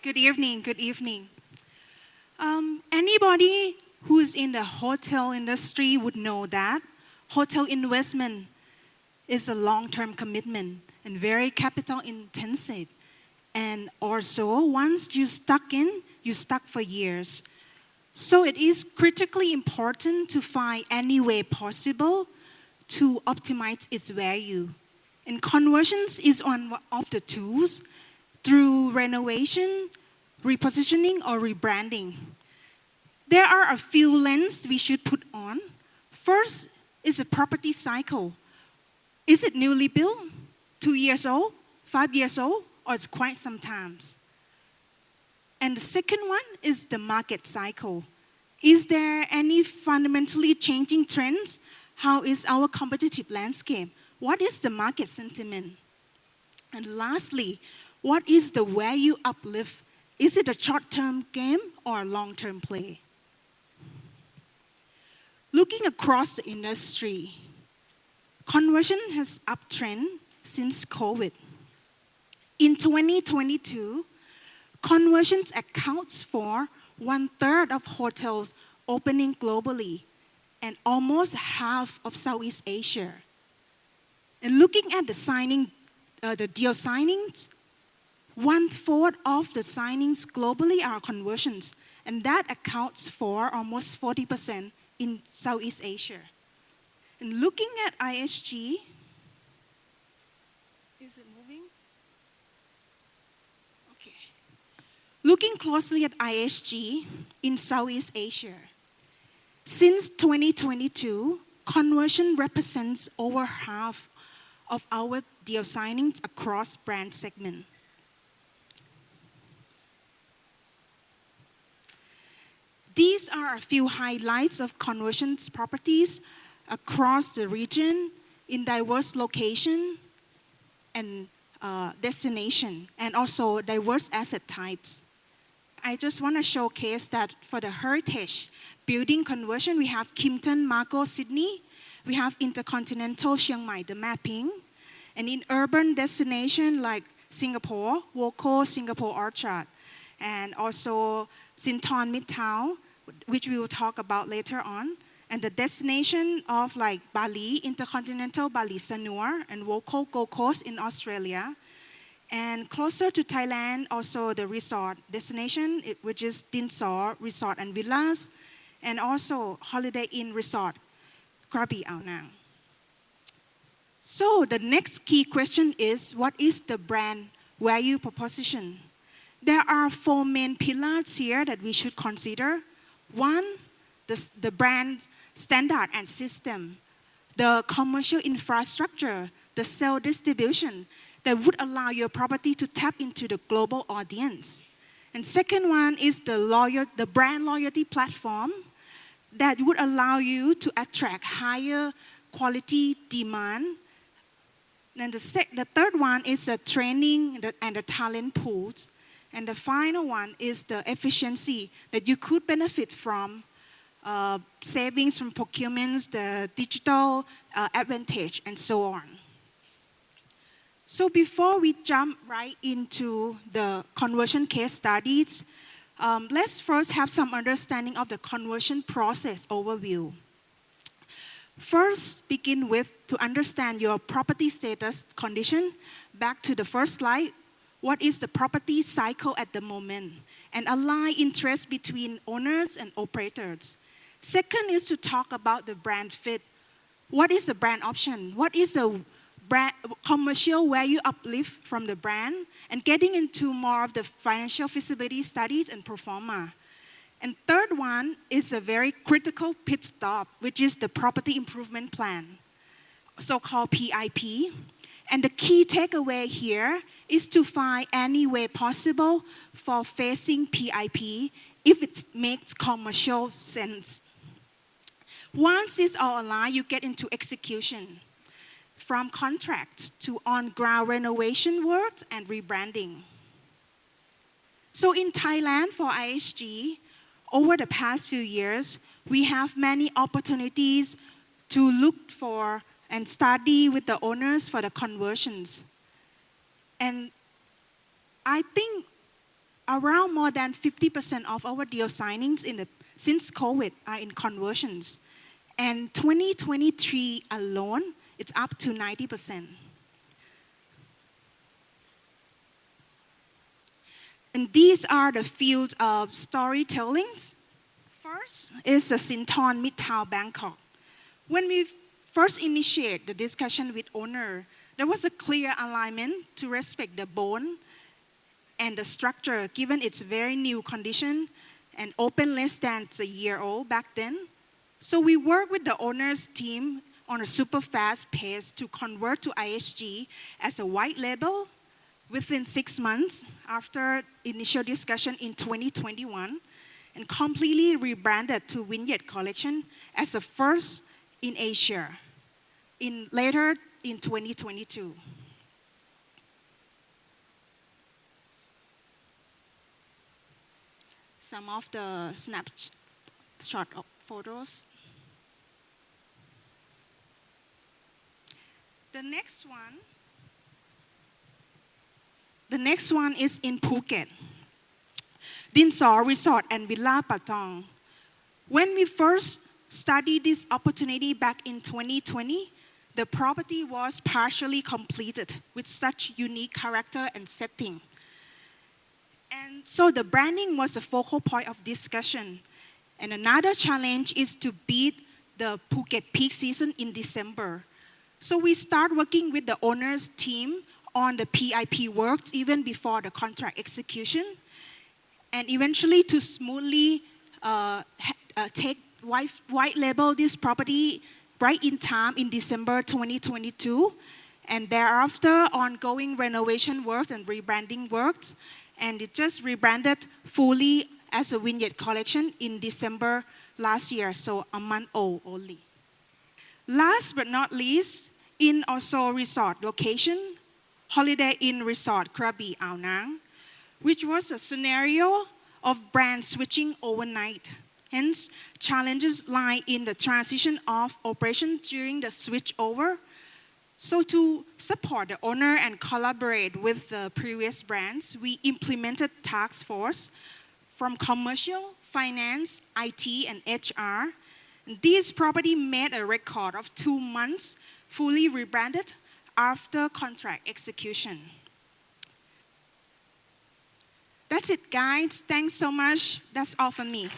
Good evening. Good evening. Anybody who's in the hotel industry would know that hotel investment is a long-term commitment and very capital intensive. And also, once you you stuck for years. So it is critically important to find any way possible to optimize its value. And conversions is one of the tools through renovation, repositioning, or rebranding. There are a few lenses we should put on. First is a property cycle. Is it newly built, 2 years old, 5 years old, or it's quite some times? And the second one is the market cycle. Is there any fundamentally changing trends? How is our competitive landscape? What is the market sentiment? And lastly, what is the value uplift? Is it a short-term game or a long-term play? Looking across the industry, conversion has uptrend since COVID. In 2022, conversions accounts for 1/3 of hotels opening globally and almost half of Southeast Asia. And looking at the deal signings, 1/4 of the signings globally are conversions, and that accounts for almost 40% in Southeast Asia. And looking at ISG, is it moving? Okay. Looking closely at ISG in Southeast Asia, since 2022, conversion represents over half of our deal signings across brand segment. These are a few highlights of conversions properties across the region in diverse location and destination, and also diverse asset types. I just want to showcase that for the heritage building conversion, we have Kimpton Marco Sydney, we have Intercontinental Chiang Mai, the mapping, and in urban destination like Singapore, Woco Singapore Orchard, and also Sinton Midtown, which we will talk about later on, and the destination of like Bali, Intercontinental Bali Sanur, and Woco Gold Coast in Australia. And closer to Thailand, also the resort destination, which is Dinsor Resort and Villas, and also Holiday Inn Resort, Krabi Ao Nang. So the next key question is, what is the brand value proposition? There are 4 main pillars here that we should consider. One, the brand standard and system, the commercial infrastructure, the sales distribution that would allow your property to tap into the global audience. And second one is the brand loyalty platform that would allow you to attract higher quality demand. And the third one is the training and the talent pools. And the final one is the efficiency that you could benefit from savings from procurements, the digital advantage, and so on. So before we jump right into the conversion case studies, let's first have some understanding of the conversion process overview. First, begin with to understand your property status condition. Back to the first slide. What is the property cycle at the moment? And align interest between owners and operators. Second is to talk about the brand fit. What is the brand option? What is the brand commercial value uplift from the brand? And getting into more of the financial feasibility studies and pro forma. And third one is a very critical pit stop, which is the property improvement plan, so-called PIP. And the key takeaway here is to find any way possible for facing PIP if it makes commercial sense. Once it's all aligned, you get into execution, from contracts to on-ground renovation works and rebranding. So in Thailand for ISG, over the past few years, we have many opportunities to look for and study with the owners for the conversions. And I think around more than 50% of our deal signings since COVID are in conversions. And 2023 alone, it's up to 90%. And these are the fields of storytelling. First is the Sinton, Midtown, Bangkok. When we first initiate the discussion with owner, there was a clear alignment to respect the bone and the structure given its very new condition and open less than a year old back then. So we worked with the owner's team on a super fast pace to convert to IHG as a white label within 6 months after initial discussion in 2021 and completely rebranded to Winard collection as a first in Asia later in 2022. Some of the snapshot of photos. The next one is in Phuket. Oro Resort and Villa Patong. When we first studied this opportunity back in 2020, the property was partially completed with such unique character and setting. And so the branding was a focal point of discussion. And another challenge is to beat the Phuket peak season in December. So we start working with the owner's team on the PIP works even before the contract execution. And eventually to smoothly take white label this property right in time in December 2022. And thereafter, ongoing renovation works and rebranding works. And it just rebranded fully as a Winard collection in December last year, so a month old only. Last but not least, in Oro Resort location, Holiday Inn Resort Krabi Ao Nang, which was a scenario of brand switching overnight. Hence, challenges lie in the transition of operation during the switchover. So to support the owner and collaborate with the previous brands, we implemented task force from commercial, finance, IT, and HR. This property made a record of 2 months fully rebranded after contract execution. That's it, guys. Thanks so much. That's all from me.